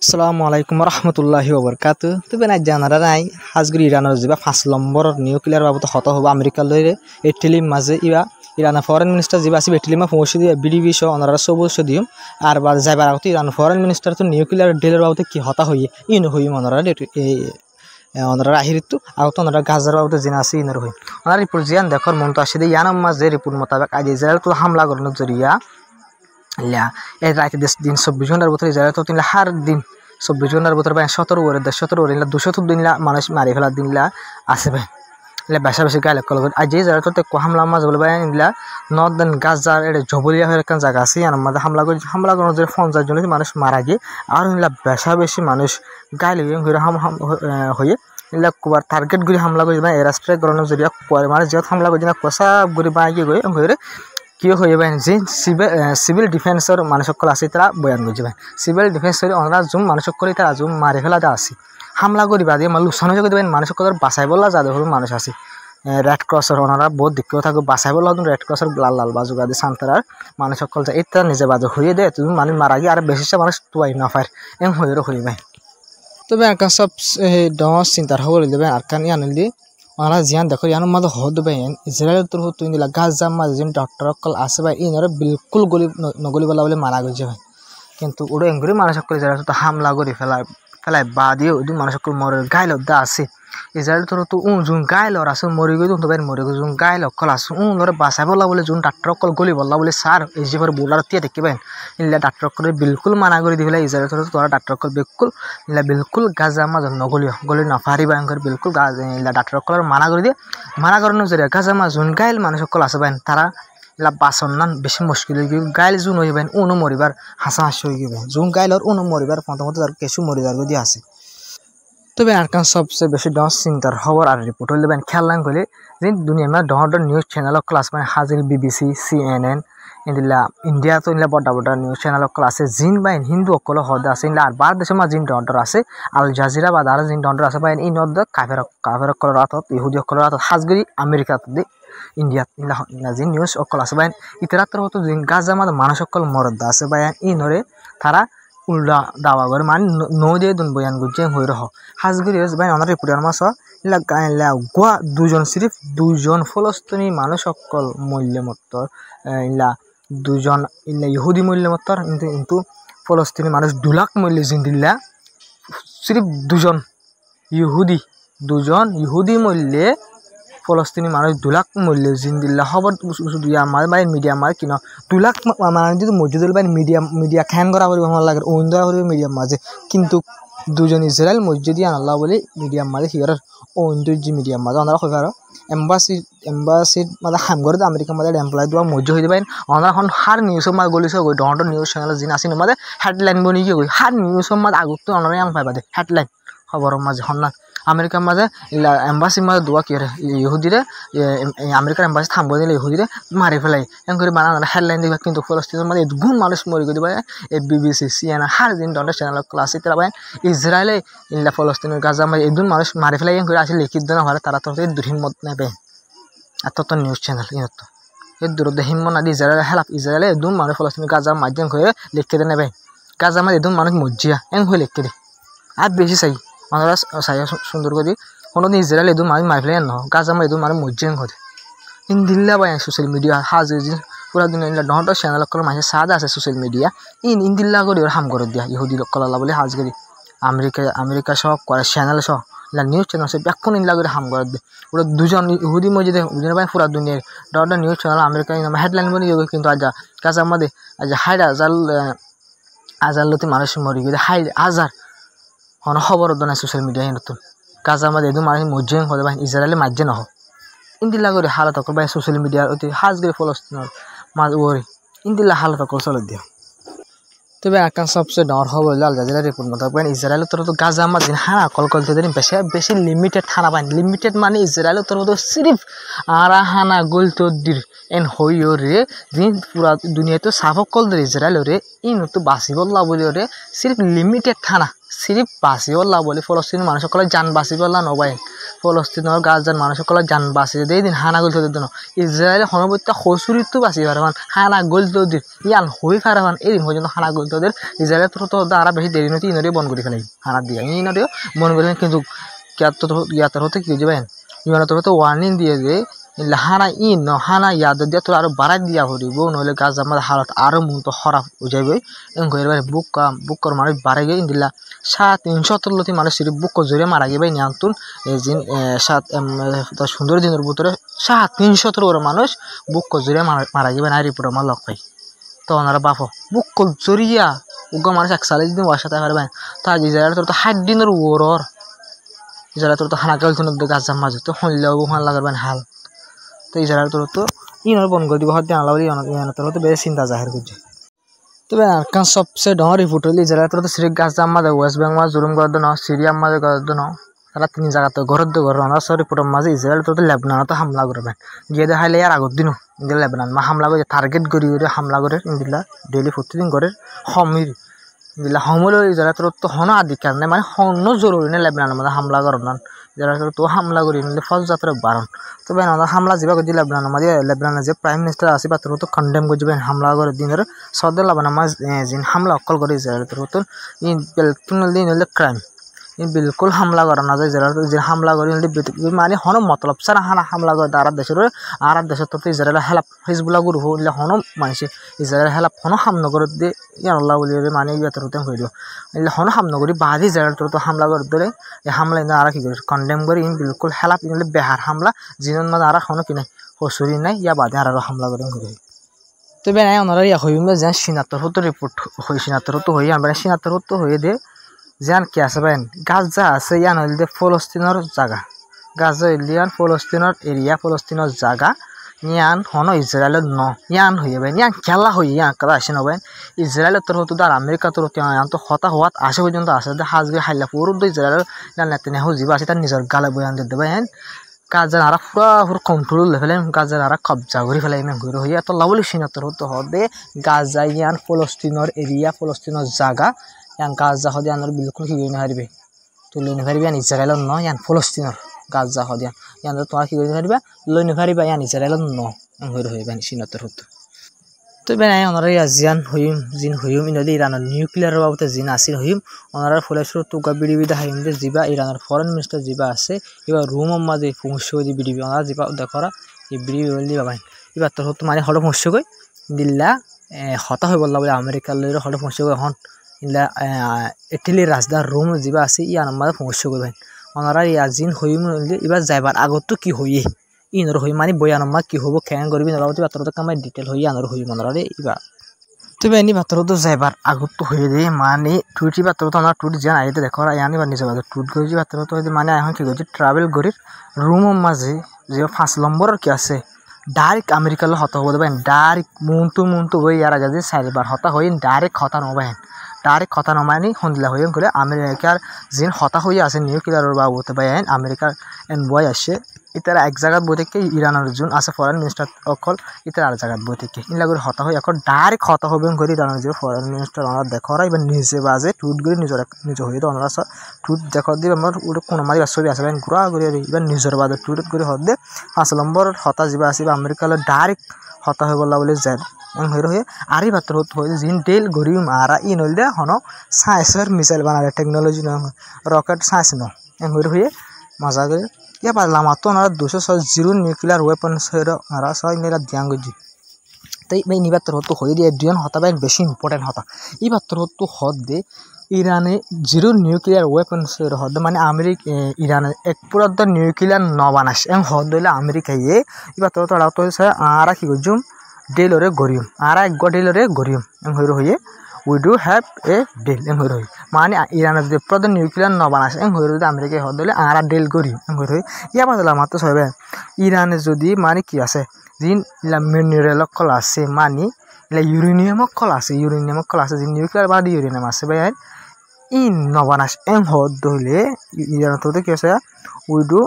আসসালামু আলাইকুম রহমতুল্লাহি ওবরকাতু তবে না জানারা নাই হাজগুড়ি ইরানের যা 5 নম্বর নিউক্লিয়ার বাবদ হত হব আমেরিকার লইরে এটিলিম মাঝে ইবা ইরানের ফরেন মিনিস্টার যা আছে এটিলিমা পৌঁছে দিয়ে বিডিবি সহ অনারা সবুজ দিম আর বা যাইবার আগতে ইরানের ফরেন মিনিস্টার তো নিউক্লিয়ার ডিলের বাবদ কি হতা হইয়ে ইন হই অনারা অনারা আহিরিতু আগত অনারা গাজার বাবদ জিনা আছে ইনর হই অনারা রিপোর্ট জিয়ান দেখর মন তো আসে দিয়ে ইয়ানাম মাঝে রিপোর্ট মোতাবেক আজ ইসরায়েল তো হামলা করানোর জরিয়া এই রাতে দিন 24 ঘন্টার ভিতরে ইসরায়েল তো হার দিন 24 ঘন্টার ভিতরে 17 ওভার 17 ওভার 200 দিন মানুষ মারি ফেলা দিন আছে ভাই বেশা বেশি গায়ে কল আজ ইসরায়েল তো হামলা মাঝ বলে ভাই নর্দার্ন গাজার এটা জবলিয়া হয়ে একটা জায়গা আছে আর আমাদের হামলা করানোর জন্য 50 জন মানুষ মারা গিয়ে আর বেশা বেশি মানুষ গায়ে লেগে হয়ে কুবার টার্গেট গুলি হামলা করে এয়ার স্ট্রাইক করানোর জরিয়া মানে যেহেতু হামলা করে না কষা গুলি বাঁকিয়ে গিয়ে হয়ে কি হয়ে ভাই যে সিভিল ডিফেন্সর মানুষ সকল আছে তারা বয়ান করছে ভাই সিভিল ডিফেন্সর ওনারা জুম মানুষ সকল তারা জুম মারি ফেলা আছে হামলা করি বাদে লুসানো যোগ মানুষ সকল বাঁচাই বললা যাদের হল মানুষ আছে রেড ক্রসর ওনারা বহুত দিকেও থাকবে বাঁচাই বললা রেড ক্রসর লাল লাল বাজু গাদি সান্তার মানুষ সকল যায় এটা নিজে বাজু হয়ে দেয় তুমি মানুষ মারা গিয়ে আর বেশি মানুষ তুয়াই না পায় এম হয়ে হয়ে ভাই তবে আর সব ডস চিন্তার হবো দেবেন আর কান আনিলি ওনারা জিয়ান দেখো ইয়ানোর মাঝে হদ বেন ইসরায়েলের তরফ তুই দিলা গাজার মাঝে যেন ডক্টর অকল আছে ভাই ইনরে বিলকুল নগলি বলা বলে মারা গেছে ভাই কিন্তু ওরা এঙ্গুরি মানুষ সকল ইসরায়েল তো হামলা করে ফেলাই বা দিয়ে ওই মানুষ সকল মরে গাইল দা আছে ইসরায়েল তরফ তো জুন গাইল আছে মরি গই তো ভাই মরি গই জুন গাইল অকল আছে ওরে বাঁচাই বলা বলে জুন ডক্টর অকল গলি বলা বলে সার এই যে বোলার তিয়া দেখবেন ইলা ডক্টর অকল বিলকুল মানা করে দি ফেলাই ইসরায়েল তরফ তোরা ডক্টর অকল বিলকুল গাজার মাঝে গলি না পারিবা বিলকুল গাজ ইলা ডক্টর অকল মানা করে দিয়ে মানা করানোর জরিয়া গাজার মাঝে জুন গাইল মানুষ সকল আছে ভাই তারা এলা বাঁচন না বেশি মুশকিল হয়ে গেল গাইল জুন হয়ে যাবেন উনো মরিবার হাসাহাসি হয়ে গেবে জুন গাইলর উনো মরিবার প্রথমত তার কিছু মরিবার দিয়ে আছে তবে আর সবচেয়ে বেশি ডস চিন্তার খবর আর রিপোর্ট হলে বেন খেয়াল করলে যে দুনিয়ার মানে ডর নিউজ চ্যানেল ক্লাস মানে হাজির বিবিসি CNN ইন্দিলা ইন্ডিয়া তো ইলা বড় বড় নিউজ চ্যানেল ক্লাসে জিন বাইন হিন্দু অকল হদ আছে ইলা আর ভারত দেশে মা জিন ডর আছে আল জাজিরা বা দারা জিন ডর আছে বাইন ইন নদ কাফের অকল রাত ইহুদি অকল রাত হাজগরি আমেরিকা দি ইন্ডিয়া ইলা জিন নিউজ অকল আছে বাইন ইতরাত্র হতো জিন গাজা মা মানুষ অকল মরদ আছে বাইন ইনরে তারা উল্টা দাওয়া করে মানে নদী দুন বয়ান গুজে হয়ে রহ হাজগুড়ি ভাই অনার রিপোর্টার মাস গোয়া সিরিফ দুজন ফলস্তিনি মানুষ সকল মূল্যমত্তর ইলা দুজন ইলা ইহুদি মূল্যমত্তর কিন্তু ফলস্তিনি মানুষ 2 লাখ মূল্য জিন্দিল্লা সিরিফ দুজন ইহুদি মূল্যে ফলস্তিনি মানুষ 2 লাখ মূল্য জিন্দিল্লা খবর আমার মানে মিডিয়া মার কিনা 2 লাখ মানে যদি মসজিদুল বাই মিডিয়া খ্যান করা করি আমার লাগে ওন দেওয়া করি মিডিয়াম মাঝে কিন্তু দুজন ইসরায়েল মসজিদ আনাল্লাহ বলে মিডিয়াম মাঝে হিয়ার ওন দুই মিডিয়াম মাঝে ওনারা হয়ে আর এম্বাসির মানে হাম করে আমেরিকার মাঝে এমপ্লয় দেওয়া মসজিদ হয়ে যাবেন ওনারা এখন হার নিউজের মাঝে গলিছে গই ডর নিউজ চ্যানেল যিনি আসেন মাঝে হেডলাইন বনি গিয়ে গই হার নিউজের মাঝে আগত ওনারা আং পাইবা দে হেডলাইন খবরের মাঝে হন আমেরিকার মাঝে এম্বাসির মাঝে দোয়া কি ইহুদিরে আমেরিকার এম্বাসি থামবো দিলে ইহুদিরে মারি ফেলাই এম করে বানানো হেডলাইন দিবা কিন্তু ফলস্তিনের মাঝে গুণ মানুষ মরি করে দিবা এই বিবিসি CNN হার দিন ডন্ডার চ্যানেল ক্লাসে তারা ভাই ইসরায়েলে ইল্লা ফলস্তিনের গাজা মাঝে এদুন মানুষ মারি ফেলাই এম করে আসলে লিখিত না হয় তারা তো দুর্হিম্মত নেবে এত তো নিউজ চ্যানেল ইনত এই দূরদ হিম্মত না দিয়ে ইসরায়েলে হেলাপ ইসরায়েলে এদুন মানুষ ফলস্তিনের গাজা মাধ্যম হয়ে লিখতে দে নেবে গাজা মাঝে এদুন মানুষ মজ্জিয়া এম হয়ে লিখতে দে আর বেশি চাই ওনারা চাই সুন্দর করে কোনোদিন ইসরায়েল এদুন মানুষ মারি ফেলাই ন গাজা মাঝে এদুন মানুষ মজ্জিয়া করে ইন্দিল্লা বাই সোশ্যাল মিডিয়া হাজির পুরা দুনিয়া ডহর চ্যানেল কল মানুষের সাদা আছে সোশ্যাল মিডিয়া ইন্দিল্লা করে ওর হাম করে দিয়া ইহুদি কলালা বলে হাজ করি আমেরিকা সব করে চ্যানেল সব নিউজ চ্যানেল সব ব্যাকুন ইন্দিল্লা করে হাম করে দিয়ে ওরা দুজন ইহুদি মসজিদে দুজনের ভাই পুরা দুনিয়ার Dahar news channel America headline বনি কিন্তু আজ গাজার মধ্যে আজ হাজার মানুষ মরি গেছে হাজার হন খবর নাই সোশ্যাল মিডিয়া নতুন গাজার মধ্যে এদু মানুষ মজ্জিং হতে ভাই ইসরায়েলে মাঝে নহ ইন্দিল্লা করে হালত অকল ভাই সোশ্যাল মিডিয়ার অতি হাজ করে ফলস্তিনের মাঝ ওরে ইন্দিল্লা হালত অকল চলে দিয়া তবে আকান সবচেয়ে ডর হব আল জাজিরা রিপোর্ট মোতাবেক ইসরায়েলের তরফ গাজা মাঝে হানা কল বেশি লিমিটেড হানা পাই লিমিটেড মানে ইসরায়েলের তরফ সিরিফ আরা হানা গলতো দির এন হইও রে যে পুরা দুনিয়াতে সাফক কল ধরে ইসরায়েল রে ইন তো বাঁচিবল্লা বলি রে সিরিফ লিমিটেড হানা সিরিফ বাঁচিবল্লা বলে ফলস্তিনের মানুষ সকলে যান বাঁচিবল্লা নবাই ফলস্তিনৰ গাজাৰ মানুহসকলৰ জান বাচিছে দেই দিন হানা গল থৈ দিন ইজৰাইলে সৰ্বত্য খসুৰিতো বাচি পাৰমান হানা গল থৈ দিন ইয়ান হৈ পাৰমান এদিন পৰ্যন্ত হানা গল থৈ দিন ইজৰাইলে তো দ্বাৰা বেশি দেৰি নতি ইনৰে বন্ধ কৰি ফেলাই হানা দিয়া ইনৰে মন গলে কিন্তু ইয়াত হতে কি যাবেন ইমানে তো ওয়ার্নিং দিয়ে যে হানা হানা ইয়াদ দিয়া তো আর বাড়াই দিয়া হরিব নহলে গাছ আমার হালত আরো মূলত খারাপ হয়ে যাবে এবার বুক মানুষ বাড়াই গিয়ে দিলা 370 লতি মানুষ বুক জোরে মারা গিয়ে নিয়াতুন এজিন 7 সুন্দর দিনের ভিতরে 370 মানুষ বুক জোরে মারা গিয়ে না রিপোর্ট আমার লগ পাই তো ওনারা বাপো বুক জোরিয়া উগ্র মানুষ 41 দিন বসাতে পারবেন তা ইসরায়েল তো 60 দিনের ওর ইসরায়েল তো হানা গেল গাছ মাঝে তো হইলেও হান লাগাবেন হাল তো ইসরায়েল তো ইনর বন করে দিব হতে আলাবলি ইনর তো বেশ চিন্তা জাহির করছে তবে আরকান সবচেয়ে ডর রিপোর্ট হইলে ইসরায়েল তো সিরিক গাছ মাঝে ওয়েস্ট বেঙ্গল জুরুম গদ ন সিরিয়া মাঝে গদ ন তারা তিন জায়গাতে ঘর রানা সব রিপোর্টের মাঝে ইসরায়েল তো লেবাননতে হামলা করবেন গিয়ে দেখাইলে আর আগর দিনও ইন্দিলা লেবানন মা হামলা করে টার্গেট করি হামলা করে ইন্দিলা ডেইলি প্রতিদিন করে হমির ইন্দিলা হমল ইসরায়েল তো হন আধিকার নাই মানে হন জরুরি না লেবাননের মধ্যে হামলা করান ইসরায়েল তো হামলা করি নিলে ফৌজ যাত্রা বারণ তবে হামলা যাবা করে লেবাননের মাঝে লেবাননের যে প্রাইম মিনিস্টার আছে বা তো কন্ডেম করে যাবেন হামলা করে দিনের সৌদি লেবানন মাঝ যে হামলা অকল করে ইসরায়েল তো দিন হলে ক্রাইম बिल्कुल हमला करा ना इजराइल जे हमला करी माने हनो मतलब सारा हाना हमला कर आरब देशर तो इजराइल हेल्प हिजबुल्लाह गुरु होले हनो मानसि इजराइल हेल्प हनो हमला कर दे या अल्लाह बोले माने यातर होते होइलो इले हनो हमला करी बादी इजराइल तो हमला कर दे ए हमला ना आरा की कर कंडेम करी बिल्कुल हेल्प इले बेहार हमला जिनन मा आरा हनो कि नै होसुरी नै या बादे आरा हमला करी तो बेना ओनारा या होइमे जे सिनातर होतो रिपोर्ट होई सिनातर होतो होई আমরা सिनातर होतो होई दे জান কি আছে বেন গাজা আছে ইয়ান হইলে ফলস্তিনের জায়গা গাজা হইলিয়ান ফলস্তিনের এরিয়া ফলস্তিনের জায়গা ইয়ান হন ইসরায়েলের ন ইয়ান হইয়ে বেন ইয়ান খেলা হই ইয়ান কথা আসে নবেন ইসরায়েলের তরফ তো আর আমেরিকা তরফ ইয়ান তো হতা হওয়াত আসে পর্যন্ত আছে হাজবে হাইলা পুরো ইসরায়েলের নেতানিয়াহু জিবা আছে তার নিজের গালে বয়ান দিতে দেবেন গাজার আর পুরো কন্ট্রোল ফেলেন গাজার আর কবজা করে ফেলাই এমন করে হইয়া তো লাউলি সিনাতর হতে হবে গাজা ইয়ান ফলস্তিনের এরিয়া ফলস্তিনের জায়গা yang Gaza hodi anor bilkul ki gine haribe to lene haribe an Israel no yan Palestine Gaza hodi yan to ki gine haribe lene haribe yan Israel no hor hoibe an sinator hotto to benai onora azian hoyim jin hoyim inodi Iran nuclear babute jin asir hoyim onora folesro to ga bidibida haim de jiba Iran foreign minister jiba ase eba room maze funshodi bidibi onara jiba dekora e bidibi bolli babain eba to hotto mane holo funshoi goi dilla hota hoy bolla bole America lero holo funshoi goi hon ইলা Italy রাজদার Rome জিবা আছে ইয়ান মাদা পৌঁছে গবেন ওনারা ইয়াজিন হইম এবার যাইবার আগত কি হইয়ে ইনর হই মানে বয়ান মা কি হবো কেন করবি নলাবতি বাতরত কামাই ডিটেল হই আনর হই মনরা রে ইবা তবে এনি বাতরত যাইবার আগত হইয়ে দে মানে টুইটি বাতরত না টুইট জান আইতে দেখো ইয়ানি বানি যাবা টুইট গজি বাতরত হইতে মানে এখন কি গজি ট্রাভেল গরির রুম মাঝে যে 5 নম্বরের কি আছে ডাইরেক্ট আমেরিকা ল হতা হবো দেবেন ডাইরেক্ট মুন্টু বই ইয়ারা গাজি 4 বার হতা হই ডাইরেক্ট হতা নবেন ডাইরেক্ট কথা নমানি হন্দিলা হইম করে আমেরিকার জিন হতা হই আছে নিউক্লিয়ারের বাবুতে বাইন আমেরিকার এনবয় আসে ইতারা এক জায়গাত বই থেকে ইরানের জুন আছে ফরেন মিনিস্টার অকল ইতারা আর জায়গাত বই থেকে ইলা করে হতা হই এখন ডাইরেক্ট হতা হবেন করে ইরানের যে ফরেন মিনিস্টার ওনারা দেখরা এবার নিজে বাজে টুইট করে নিজ হই তো ওনারা টুইট দেখো দিব আমার ওটা কোন মারি ছবি আছে বেন গুড়া করে এবার নিজের বাজে টুইট করে হদ দে 5 নম্বর হতা যাবা আছে আমেরিকার ডাইরেক্ট হতা হই বলা বলে যায় হইর হয়ে আরি বাতর হত হই জিন টেল গরি মারা ইন হইল দে হনো সায়েন্সের মিসাইল বানালে টেকনোলজি না রকেট সায়েন্স ন হইর হয়ে মজা করে ইয়া পারলাম তো না 206 জিরো নিউক্লিয়ার ওয়েপনস হইর মারা সই মেরা দিয়াং গজি তাই এই নিবাতর হত হই দিয়ে দুজন হতা বাইন বেশি ইম্পর্টেন্ট হতা এই বাতর হত হদ দে ইরানে জিরো নিউক্লিয়ার ওয়েপনস হইর হদ মানে ইরানে এক পুরো নিউক্লিয়ার ন বানাস এম হদ হইলে আমেরিকা এই বাতর তো আড়াতো হইছে আরা কি গজুম डेलरे गोरियम आरा एक डेलरे गोरियम एम होइरो होये we do have a deal एम होइरो होय माने इरान जे प्रदन न्यूक्लियर न बानास एम होइरो दे अमेरिका हदले आरा डेल गोरियम एम होइरो या बदला मात्र सयबे इरान जदि माने की আছে जिन ला मिनेरल कल আছে माने ला यूरेनियम कल আছে जिन न्यूक्लियर बादी यूरेनियम আছে भाई इन न बानास एम हदले इरान तो की আছে we do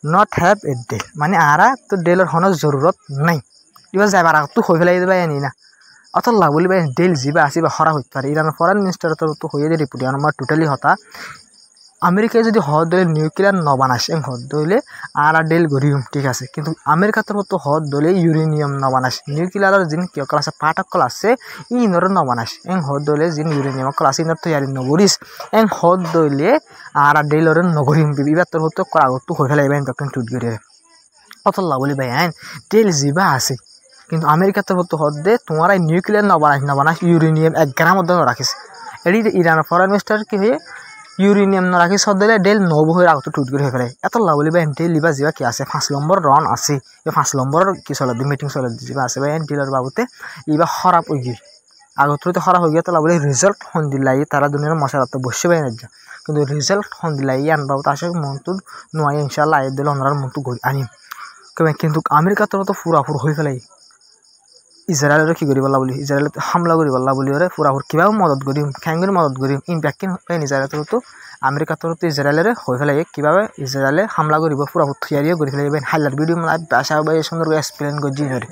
not have a deal माने आरा तो डेलर होनो जरूरत नहीं इबा जायबार तो হই ফেলাই দিবা এনি না অতল লাগ বলি ভাই ডেল জিবা আসিবা খরা হইতে পারে ইরান ফরেন মিনিস্টার তো হইয়ে দে রিপোর্ট আমার টোটালি হতা আমেরিকায় যদি হদ দলে নিউক্লিয়ার নবানাস এং হদ দলে আর ডেল গরিম ঠিক আছে কিন্তু আমেরিকাতে মতো হদ দলে ইউরেনিয়াম নবানাস নিউক্লিয়ারের যিন কিয়কল আছে পাটকল আছে ইনর নবানাস এং হদ দলে যিন ইউরেনিয়াম কল আছে ইনর তৈয়ারি নগরিস এং হদ দলে আর ডেলর নগরিম বিবাদর মতো করাগত হয়ে ফেলাইবেন তখন টুট গড়ে অতল্লা বলি ভাই আইন ডেল জিবা আছে কিন্তু আমেরিকাতে মতো হদ দে তোমার নিউক্লিয়ার নবানাস ইউরেনিয়াম 1 গ্রাম মধ্যে রাখিস এটি ইরানের ফরেন মিনিস্টার কি হয়ে ইউরেনিয়াম রাখি সদালে ডেল নব হয়ে আগত টুট করে ফেলে এত লাভলি বা ডেল লিবা যা কি আছে 5 নম্বর রন আছে এই 5 নম্বর কি চলে মিটিং চলে যা আছে বা ডিলার বাবুতে ইবা খারাপ হয়ে গিয়ে আগত খারাপ হয়ে গিয়ে তো লাভলি রেজাল্ট হন দিলাই তারা দুনিয়ার মশারা তো বসে পাই না কিন্তু রেজাল্ট হন দিলাই আন বাবু আসে মনটু নয় ইনশাআল্লাহ আই দিল ওনার মনটু গই আনিম কিন্তু আমেরিকা তো পুরাপুর হয়ে ফেলাই ইজরায়েলের কি করিব বলি ইজরায়েল হামলা করিব বলি ওরে পুরাপুর কিভাবে মদত করিম খ্যাঙ্গের মদত করিম ইম্প্যাক্ট পাই ইজরায়েলের তো আমেরিকা তো ইজরায়েলের হয়ে ফেলাই কিভাবে ইজরায়েলে হামলা করিব পুরাপুর থিয়ারিও করে ফেলাই হাইলাইট ভিডিও মানে বাসা বা সুন্দর করে এক্সপ্লেন করছি ধরে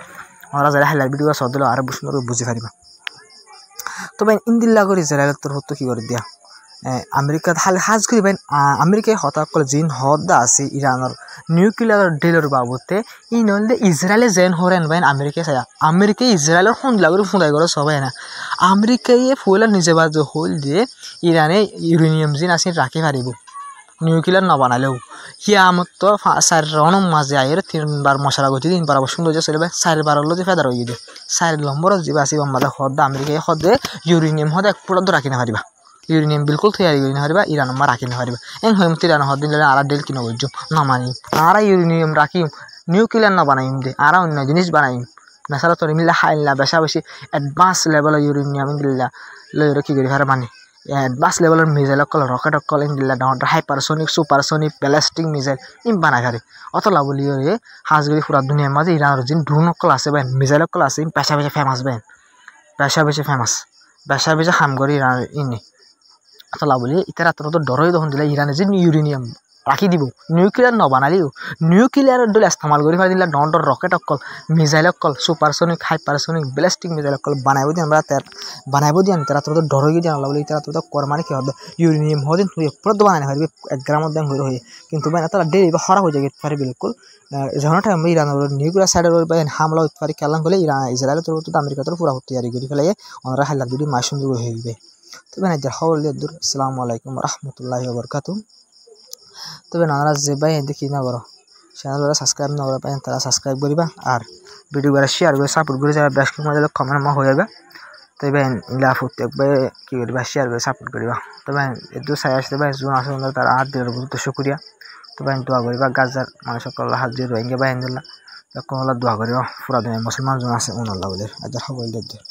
ওরা যারা হাইলাইট ভিডিও সব দিল আরো সুন্দর করে বুঝে পারিবা তবে ইন্দিল্লা করে ইজরায়েলের তোর হতো কি করে দিয়া আমেরিকা হাজ করিবেন আমেরিকায় হতাকল জিন হদ্দা আছে ইরানের নিউক্লিয়ার ডিলের বাবদে ই নইলে ইজরায়েলে জেন হরেন বাইন আমেরিকায় চাই আমেরিকায় ইজরায়েলের সন্ধ্যা করে ফুঁদাই করে সবাই না আমেরিকায় ফুলার নিজে বাজ হল দিয়ে ইরানে ইউরেনিয়াম জিন আছে রাখি পারিব নিউক্লিয়ার নবানালেও হিয়া আমার তো 4 রনের মাঝে আয়ের 3বার মশলা গতি 3বার আবার সুন্দর যে চলবে 4বার হলো যে ফেদার হয়ে গিয়ে 4 নম্বর যে আসি আমাদের হদ্দা আমেরিকায় হদে ইউরেনিয়াম হদে এক পুরো রাখি না পারিবা ইউরেনিয়াম বিলকুল তৈরি করে না পারিবা ইরান আমার রাখি না পারিবা এন হইম ইরান হদ দিলে আর ডেল কিনা বুঝছো না মানি আর ইউরেনিয়াম রাখিম নিউক্লিয়ার না বানাইম দে আর অন্য জিনিস বানাইম নাসারা তোর মিল্লা হাইল্লা বেশা বেশি অ্যাডভান্স লেভেল ইউরেনিয়াম দিল্লা লইরে কি করি হারে মানে অ্যাডভান্স লেভেলের মিসাইল অকল রকেট অকল দিল্লা ডাউন হাইপারসোনিক সুপারসোনিক ব্যালিস্টিক মিসাইল ইম বানাই হারে অত লাভলি হাজগরি পুরা দুনিয়ার মাঝে ইরানের যে ড্রোন অকল আছে বেন মিসাইল অকল আছে পেশা পেশা ফেমাস বেন পেশা পেশা হাম করি ইরান ইনি তো লাভলি ইতারা তো ডরই তখন দিলে ইরানে যে ইউরেনিয়াম রাখি দিব নিউক্লিয়ার নবানালিও নিউক্লিয়ারের দল ইস্তেমাল করে ফেলে দিলে ডর রকেট অকল মিসাইল অকল সুপারসোনিক হাইপারসোনিক ব্যালিস্টিক মিসাইল অকল বানাইব দিয়ে আমরা বানাইব দিয়ে তারা তো ডরই দিয়ে লাভলি তারা তো কর মানে কি হবে ইউরেনিয়াম হদিন তুই পুরো তো বানাই পারবি 1 গ্রামের দাম হয়ে কিন্তু মানে তারা ডেলি বা খারাপ হয়ে যায় পারে বিলকুল যখন টাইম ইরানের নিউক্লিয়ার সাইডের হামলা হতে পারে কেলাম হলে ইরান ইসরায়েলের তরফ তো আমেরিকা তরফ পুরা তৈরি করে ফেলে ওনারা হাইলার ভিডিও মাস সুন্দর হয়ে যাবে তবে না যার খবর দিয়ে দূর আসসালামু আলাইকুম রহমতুল্লাহি ওয়া বারাকাতুহু তবে নানারা যে ভাই দেখি না করো চ্যানেলটা সাবস্ক্রাইব না করে পাই তারা সাবস্ক্রাইব করিবা আর ভিডিওগুলো শেয়ার করে সাপোর্ট করে যাবে বেশ কিছু মধ্যে কমেন্ট হয়ে যাবে তবে ইলা প্রত্যেক ভাই কি করিবা শেয়ার করে সাপোর্ট করিবা তবে এদু সাই আসতে ভাই জুন আসে তারা হাত দিয়ে বহুত শুকরিয়া তবে দোয়া করিবা গাজার মানুষ সকল হাত দিয়ে রোহিঙ্গা বাহিনী দিলা তখন দোয়া করিবা পুরা দুনিয়া মুসলমান জন আছে উনাল্লাহ বলে আজ খবর দিয়ে